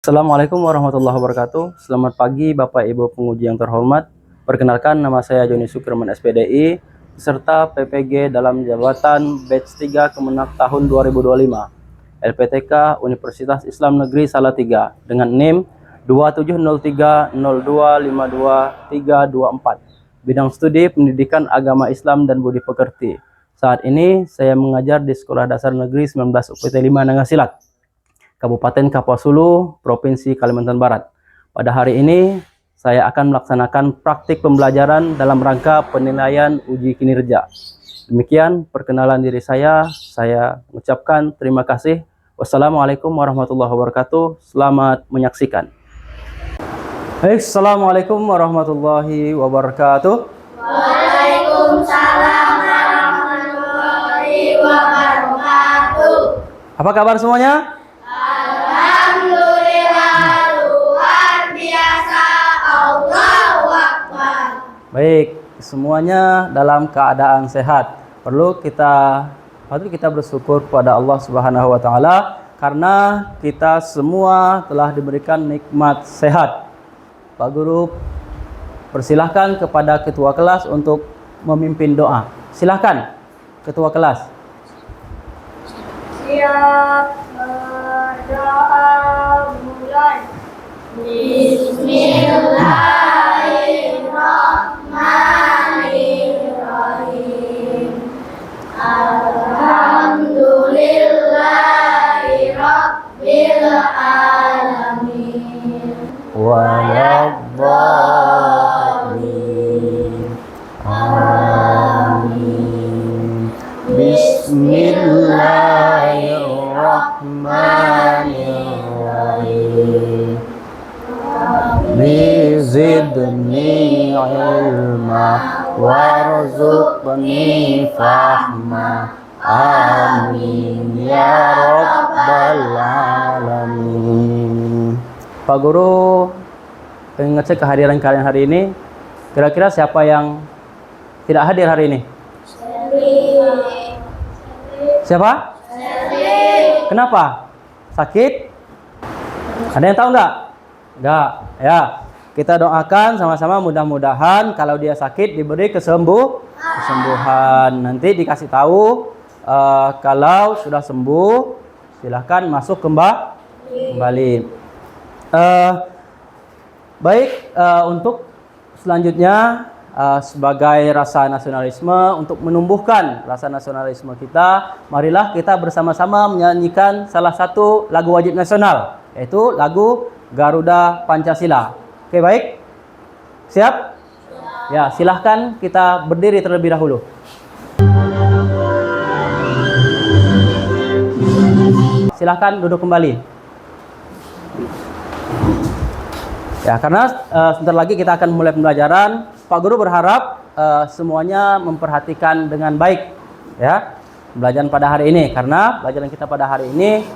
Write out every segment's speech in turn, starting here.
Assalamualaikum warahmatullahi wabarakatuh. Selamat pagi Bapak Ibu penguji yang terhormat. Perkenalkan, nama saya Joni Sukirman SPDI, peserta PPG dalam jabatan batch 3 Kemenak tahun 2025. LPTK Universitas Islam Negeri Salatiga dengan NIM 2703025224. Bidang studi Pendidikan Agama Islam dan Budi Pekerti. Saat ini saya mengajar di Sekolah Dasar Negeri 19 UPT 5 Nangasilat, Kabupaten Kapuas Hulu, Provinsi Kalimantan Barat. Pada hari ini, saya akan melaksanakan praktik pembelajaran dalam rangka penilaian uji kinerja. Demikian perkenalan diri saya mengucapkan terima kasih. Wassalamualaikum warahmatullahi wabarakatuh. Selamat menyaksikan. Baik, assalamualaikum warahmatullahi wabarakatuh. Waalaikumsalam warahmatullahi wabarakatuh. Apa kabar semuanya? Alhamdulillah, luar biasa. Allahu Akbar. Baik, semuanya dalam keadaan sehat. Patut kita bersyukur kepada Allah Subhanahu wa taala karena kita semua telah diberikan nikmat sehat. Pak Guru, persilahkan kepada ketua kelas untuk memimpin doa. Silahkan, ketua kelas. Siap, berdoa mulai. Bismillahirrahmanirrahim. Alhamdulillahi Rabbil Alamin. Waladdallin. Amin. Bismillahirrahmanirrahim. Zidni ilma warzuqni fahma. Amin ya rabbal alamin. Pak Guru pengen ngecek kehadiran kalian hari ini. Kira-kira siapa yang tidak hadir hari ini? Siapa? Kenapa? Sakit? Ada yang tahu nggak? Nggak. Ya, kita doakan sama-sama, mudah-mudahan kalau dia sakit diberi kesembuhan. Nanti dikasih tahu kalau sudah sembuh, silahkan masuk kembali. Baik, untuk selanjutnya sebagai rasa nasionalisme, untuk menumbuhkan rasa nasionalisme kita, marilah kita bersama-sama menyanyikan salah satu lagu wajib nasional, yaitu lagu Garuda Pancasila. Oke, baik? Siap? Ya, silahkan kita berdiri terlebih dahulu. Silahkan duduk kembali. Ya, karena sebentar lagi kita akan mulai pembelajaran. Pak Guru berharap semuanya memperhatikan dengan baik ya pembelajaran pada hari ini, karena pelajaran kita pada hari ini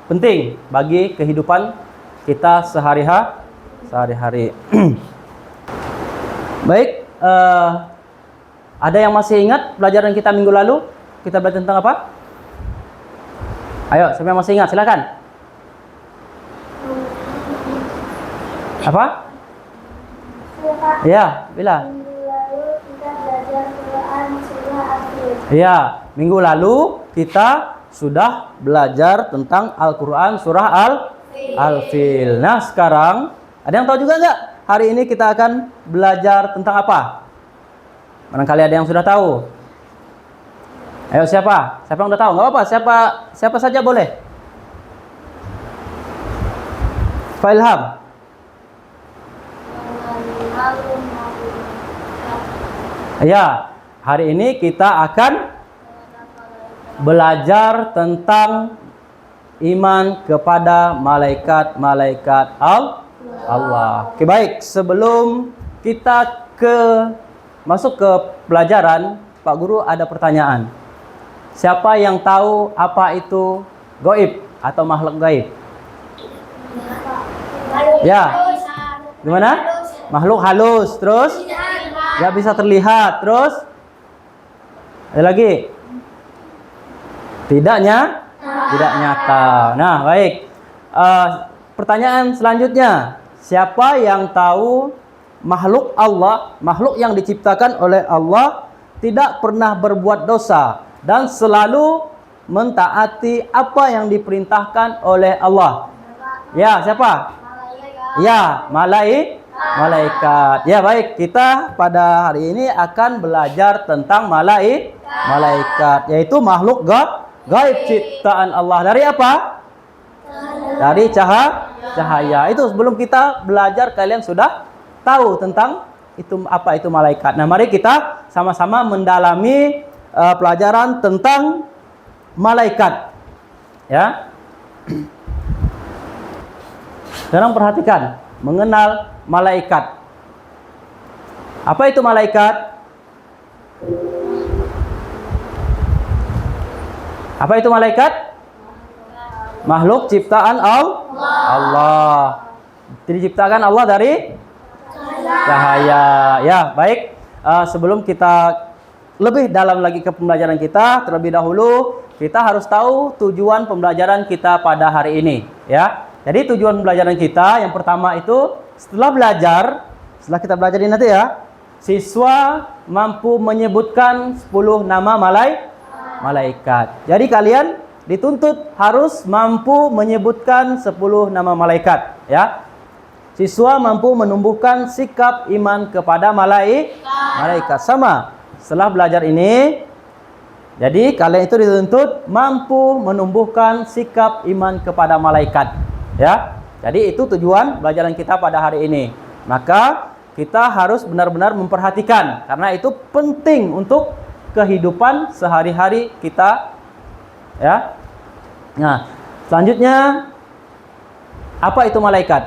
penting bagi kehidupan kita sehari-hari. Baik, ada yang masih ingat pelajaran kita minggu lalu? Kita belajar tentang apa? Ayo, siapa yang masih ingat? Silakan. Apa? Ya, bila? Minggu lalu kita belajar Quran surah Al-Fil. Ya, minggu lalu kita sudah belajar tentang Al-Quran surah Al-Fil. Nah, sekarang ada yang tahu juga nggak? Hari ini kita akan belajar tentang apa? Barangkali ada yang sudah tahu. Ayo, siapa? Siapa yang udah tahu? Nggak apa-apa, siapa saja boleh. Pak Ilham. Ya, hari ini kita akan belajar tentang iman kepada malaikat-malaikat Allah. Oke, baik. Sebelum kita masuk ke pelajaran, Pak Guru ada pertanyaan. Siapa yang tahu apa itu gaib atau makhluk gaib? Ya. Gimana? Makhluk halus, terus? Ya, bisa terlihat, terus? Ada lagi? Tidak nyata. Nah, baik. pertanyaan selanjutnya. Siapa yang tahu makhluk Allah, makhluk yang diciptakan oleh Allah tidak pernah berbuat dosa dan selalu mentaati apa yang diperintahkan oleh Allah? Ya, siapa? Ya, malaikat. Ya, baik. Kita pada hari ini akan belajar tentang malaikat, yaitu makhluk gaib ciptaan Allah. Dari apa? Dari cahaya. Itu sebelum kita belajar kalian sudah tahu tentang itu apa itu malaikat. Nah, mari kita sama-sama mendalami pelajaran tentang malaikat. Ya. Sekarang perhatikan, mengenal malaikat. Apa itu malaikat? Apa itu malaikat? Makhluk ciptaan Allah. Diciptakan Allah dari cahaya. Ya, baik. Sebelum kita lebih dalam lagi ke pembelajaran kita, terlebih dahulu kita harus tahu tujuan pembelajaran kita pada hari ini, ya. Jadi tujuan pembelajaran kita yang pertama itu setelah kita belajar ini nanti ya, siswa mampu menyebutkan 10 nama malaikat. Jadi kalian dituntut harus mampu menyebutkan 10 nama malaikat, ya. Siswa mampu menumbuhkan sikap iman kepada malaikat. Sama. Setelah belajar ini, jadi kalian itu dituntut mampu menumbuhkan sikap iman kepada malaikat, ya. Jadi itu tujuan pelajaran kita pada hari ini. Maka kita harus benar-benar memperhatikan karena itu penting untuk kehidupan sehari-hari kita, ya. Nah, selanjutnya apa itu malaikat?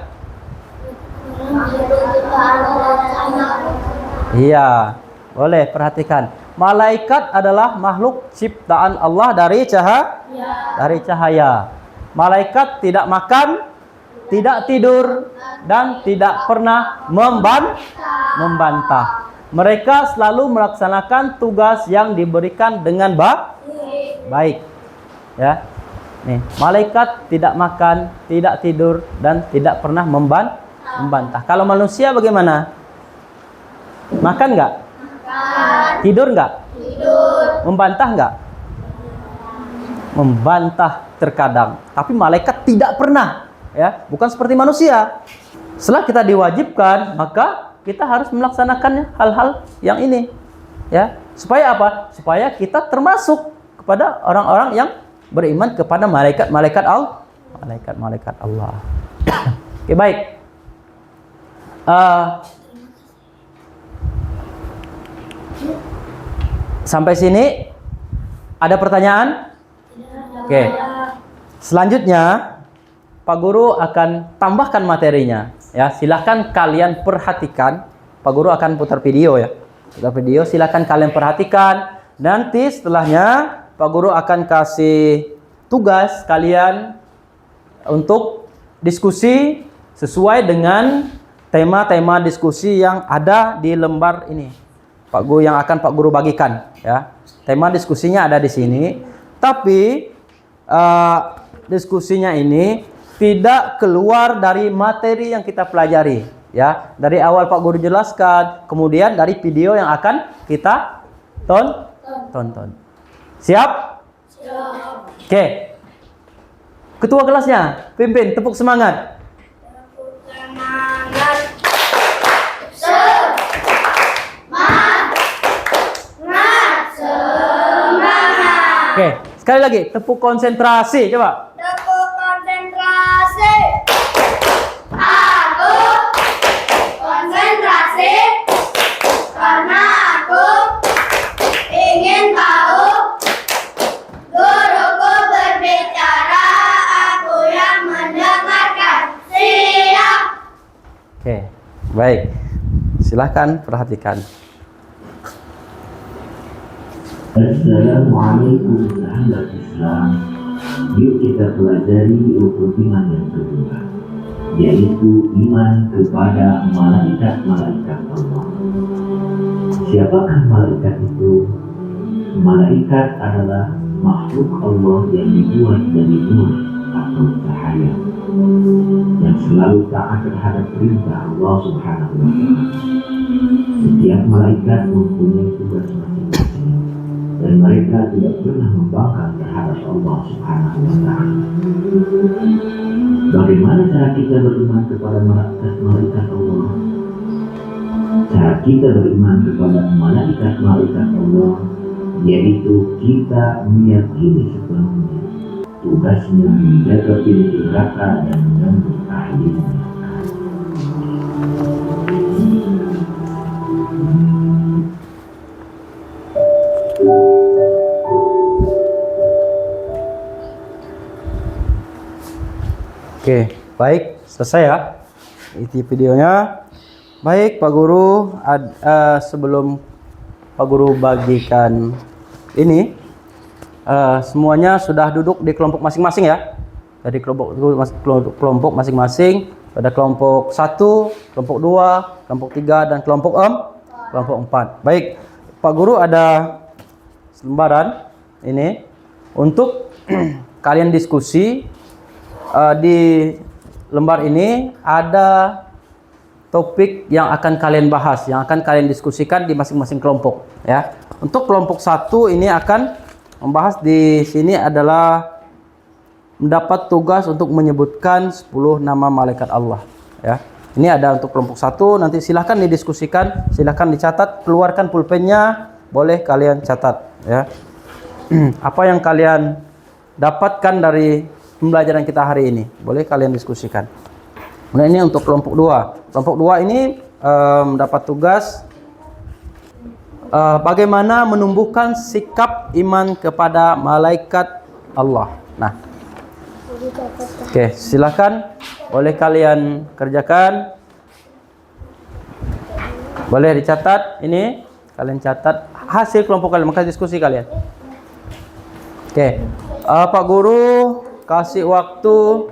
Iya, boleh perhatikan. Malaikat adalah makhluk ciptaan Allah dari cahaya. Malaikat tidak makan, tidak tidur, dan tidak pernah membantah. Mereka selalu melaksanakan tugas yang diberikan dengan baik. Ya. Nih, malaikat tidak makan, tidak tidur, dan tidak pernah membantah. Kalau manusia bagaimana? Makan nggak? Tidur nggak? Membantah nggak? Membantah terkadang. Tapi malaikat tidak pernah. Ya, bukan seperti manusia. Setelah kita diwajibkan, maka kita harus melaksanakan hal-hal yang ini. Ya, supaya apa? Supaya kita termasuk kepada orang-orang yang beriman kepada malaikat Allah. Oke, baik. Sampai sini ada pertanyaan? Oke. Selanjutnya Pak Guru akan tambahkan materinya. Ya, silahkan kalian perhatikan. Pak Guru akan putar video ya. Putar video, silahkan kalian perhatikan. Nanti setelahnya Pak Guru akan kasih tugas kalian untuk diskusi sesuai dengan tema-tema diskusi yang ada di lembar ini. Pak Guru yang akan Pak Guru bagikan ya. Tema diskusinya ada di sini. Tapi diskusinya ini tidak keluar dari materi yang kita pelajari ya. Dari awal Pak Guru jelaskan, kemudian dari video yang akan kita tonton. Siap? Oke. Ketua kelasnya, pimpin, tepuk semangat. Oke, sekali lagi, tepuk konsentrasi, coba. Tepuk konsentrasi. Aku konsentrasi karena aku ingin tahu guruku berbicara, aku yang mendengarkan. Siap. Oke, baik. Silahkan perhatikan. Assalamualaikum sahabat Islam. Yuk kita pelajari rukun iman yang kedua, yaitu iman kepada malaikat-malaikat Allah. Siapakah malaikat itu? Malaikat adalah makhluk Allah yang dibuat dari nur atau cahaya. yang selalu taat terhadap perintah Allah Subhanahu wa Ta'ala. Setiap malaikat mempunyai tugas masing-masing dan mereka tidak pernah membangkang terhadap Allah Subhanahu wa Ta'ala. Bagaimana cara kita beriman kepada malaikat Allah? Cara kita beriman kepada malaikat Allah yaitu kita meyakini sepenuhnya tugasnya menjaga pintu neraka dan menyambut ahli neraka. Oke, baik, selesai ya. Itu videonya. Baik, Pak Guru, sebelum Pak Guru bagikan ini, semuanya sudah duduk di kelompok masing-masing ya. Jadi kelompok masing-masing. Ada kelompok 1, kelompok 2, kelompok 3, dan kelompok 4. Baik, Pak Guru ada lembaran ini untuk kalian diskusi. Di lembar ini ada topik yang akan kalian bahas, yang akan kalian diskusikan di masing-masing kelompok ya. Untuk kelompok 1 ini akan membahas di sini adalah mendapat tugas untuk menyebutkan 10 nama malaikat Allah ya. Ini ada untuk kelompok 1, nanti silahkan didiskusikan, silahkan dicatat, keluarkan pulpennya, boleh kalian catat ya. Apa yang kalian dapatkan dari pembelajaran kita hari ini, boleh kalian diskusikan. Nah, ini untuk kelompok 2. Kelompok 2 ini mendapat tugas bagaimana menumbuhkan sikap iman kepada malaikat Allah. Nah, oke, silakan, boleh kalian kerjakan, boleh dicatat. Ini kalian catat hasil kelompok kalian, maka diskusi kalian. Oke, Pak Guru kasih waktu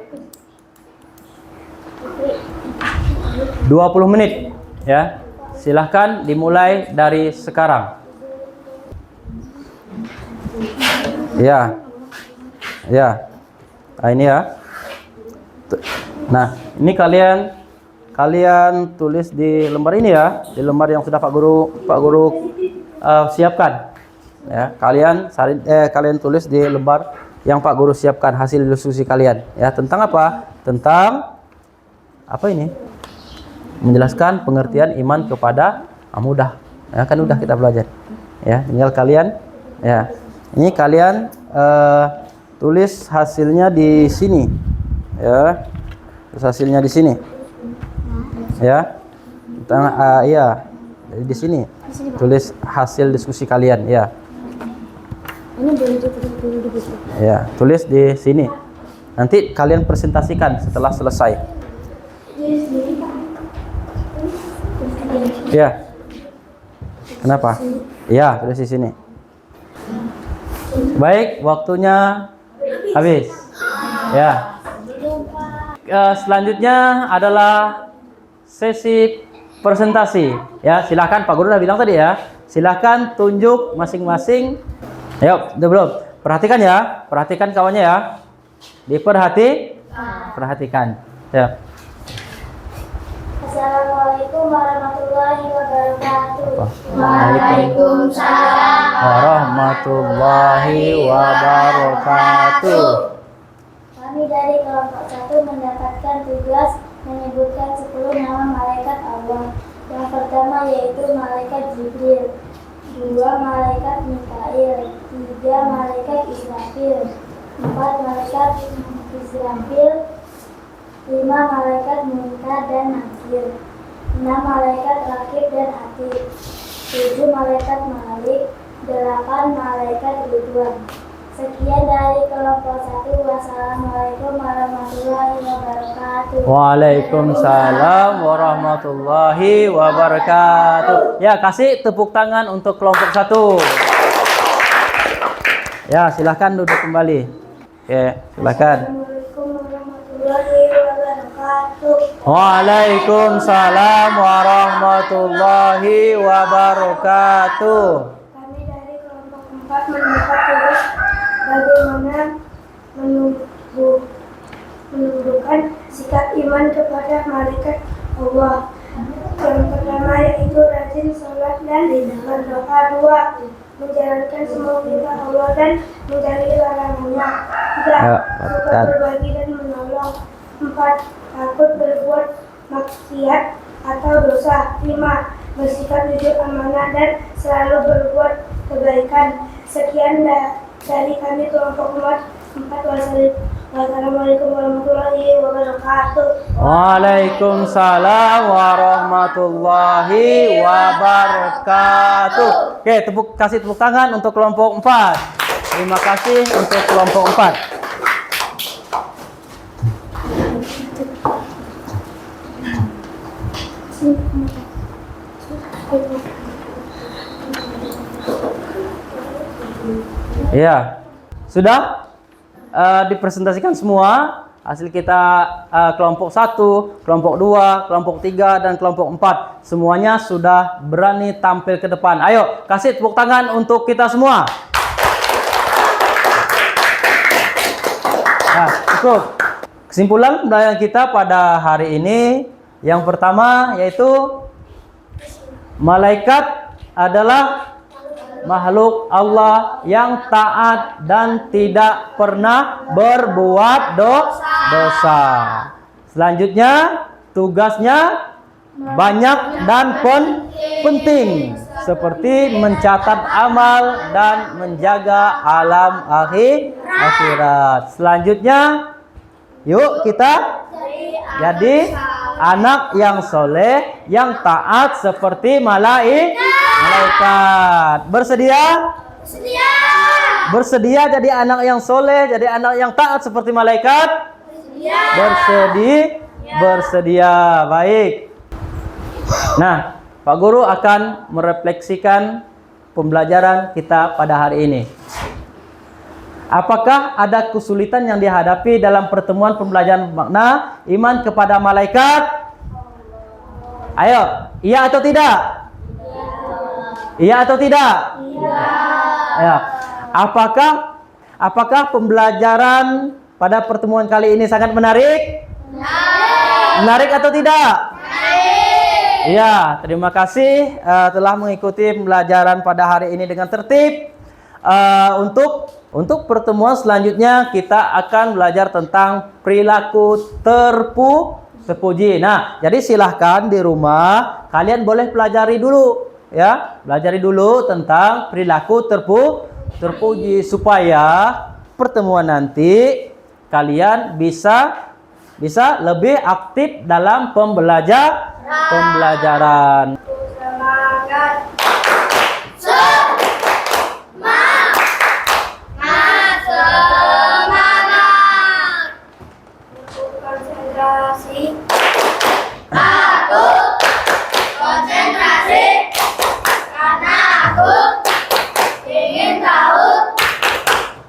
20 menit ya. Silahkan dimulai dari sekarang. Ya. Ya. Nah, ini ya. Nah, ini kalian tulis di lembar ini ya, di lembar yang sudah Pak Guru siapkan. Ya, kalian tulis di lembar yang Pak Guru siapkan hasil diskusi kalian ya. Tentang apa? Tentang apa ini? Menjelaskan pengertian iman kepada mudah. Ya, kan udah kita belajar. Ya, tinggal kalian ya. Ini kalian tulis hasilnya di sini. Ya. Terus hasilnya di sini. Ya. Tentang ya, di sini. Tulis hasil diskusi kalian ya. Ini boleh dibuka. Ya, tulis di sini. Nanti kalian presentasikan setelah selesai. Ya. Kenapa? Ya, tulis di sini. Baik, waktunya habis. Ya. Selanjutnya adalah sesi presentasi. Ya, silakan Pak Guru udah bilang tadi ya. Silakan tunjuk masing-masing. Ayo, udah belum? Perhatikan ya, perhatikan kawannya ya. Perhatikan. Ya. Assalamualaikum warahmatullahi wabarakatuh. Waalaikumsalam Warahmatullahi wabarakatuh. Kami dari kelompok 1 mendapatkan tugas menyebutkan 10 nama malaikat Allah. Yang pertama yaitu malaikat Jibril, 2 malaikat Mikail, 3 malaikat Israfil, 4 malaikat Israfil, 5 malaikat Munkar dan Nakir, 6 malaikat Rakib dan Atid, 7 malaikat Malik, 8 malaikat Ridwan. Sekian dari kelompok 1. Wassalamualaikum warahmatullahi wabarakatuh. Waalaikumsalam warahmatullahi wabarakatuh. Ya, kasih tepuk tangan untuk kelompok 1. Ya, silahkan duduk kembali. Oke, silakan. Assalamualaikum warahmatullahi wabarakatuh. Waalaikumsalam warahmatullahi wabarakatuh. Kami dari kelompok 4 mendapat tugas bagaimana menunjukkan sikap iman kepada malaikat Allah. Yang pertama yaitu rajin sholat dan berdoa. 2. Menjalankan semua perintah Allah dan menjauhi larangannya. 3. Suka berbagi dan menolong. 4. Takut berbuat maksiat atau dosa. 5. Bersikap jujur, amanah dan selalu berbuat kebaikan. Sekian dari kami kelompok umat 4. Wassalamualaikum warahmatullahi wabarakatuh. Waalaikumsalam warahmatullahi wabarakatuh. Oke, kasih tepuk tangan untuk kelompok 4. Terima kasih untuk kelompok 4. Ya, sudah dipresentasikan semua hasil kita, kelompok 1, kelompok 2, kelompok 3, dan kelompok 4. Semuanya sudah berani tampil ke depan. Ayo, kasih tepuk tangan untuk kita semua. Nah, cukup. Kesimpulan pembelajaran kita pada hari ini, yang pertama yaitu malaikat adalah makhluk Allah yang taat dan tidak pernah berbuat dosa. Selanjutnya, tugasnya banyak dan penting, seperti mencatat amal dan menjaga alam akhirat. Selanjutnya, yuk kita jadi anak yang soleh, yang taat seperti malaikat. Bersedia? Bersedia jadi anak yang soleh, jadi anak yang taat seperti malaikat? Bersedia. Baik. Nah, Pak Guru akan merefleksikan pembelajaran kita pada hari ini. Apakah ada kesulitan yang dihadapi dalam pertemuan pembelajaran makna iman kepada malaikat? Ayo, iya atau tidak? Iya atau tidak? Iya. Ya. Apakah pembelajaran pada pertemuan kali ini sangat menarik? Menarik atau tidak? Menarik. Iya, terima kasih telah mengikuti pembelajaran pada hari ini dengan tertib. Untuk pertemuan selanjutnya kita akan belajar tentang perilaku terpuji. Nah, jadi silahkan di rumah kalian boleh pelajari dulu. Ya, pelajari dulu tentang perilaku terpuji supaya pertemuan nanti kalian bisa lebih aktif dalam pembelajaran. Semangat. Konsentrasi. Karena aku ingin tahu.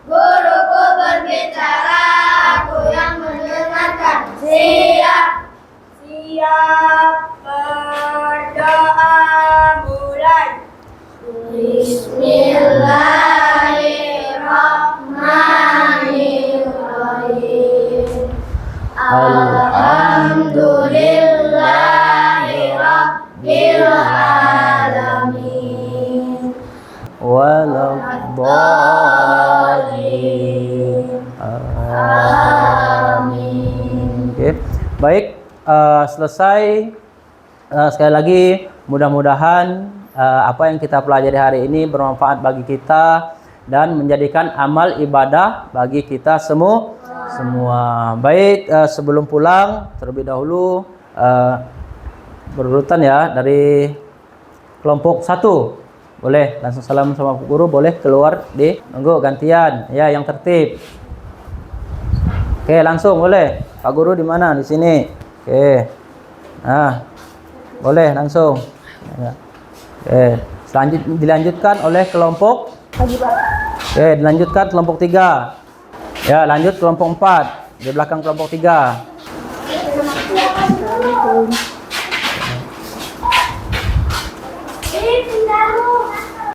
Guruku berbicara, aku yang mendengarkan. Siap berdoa, mulai. Bismillahirrahmanirrahim. Alhamdulillahirabbil alamin. Waladdallin. Amin. Oke. Baik, selesai. Sekali lagi mudah-mudahan apa yang kita pelajari hari ini bermanfaat bagi kita dan menjadikan amal ibadah bagi kita semua. Baik, sebelum pulang terlebih dahulu berurutan ya, dari kelompok 1 boleh langsung salam sama guru, boleh keluar di monggo gantian ya, yang tertib. Oke, langsung boleh. Pak Guru di mana? Di sini. Oke. Nah, boleh langsung. Ya. Oke, selanjutnya dilanjutkan oleh kelompok. Oke, dilanjutkan kelompok 3. Ya, lanjut kelompok 4 di belakang kelompok 3.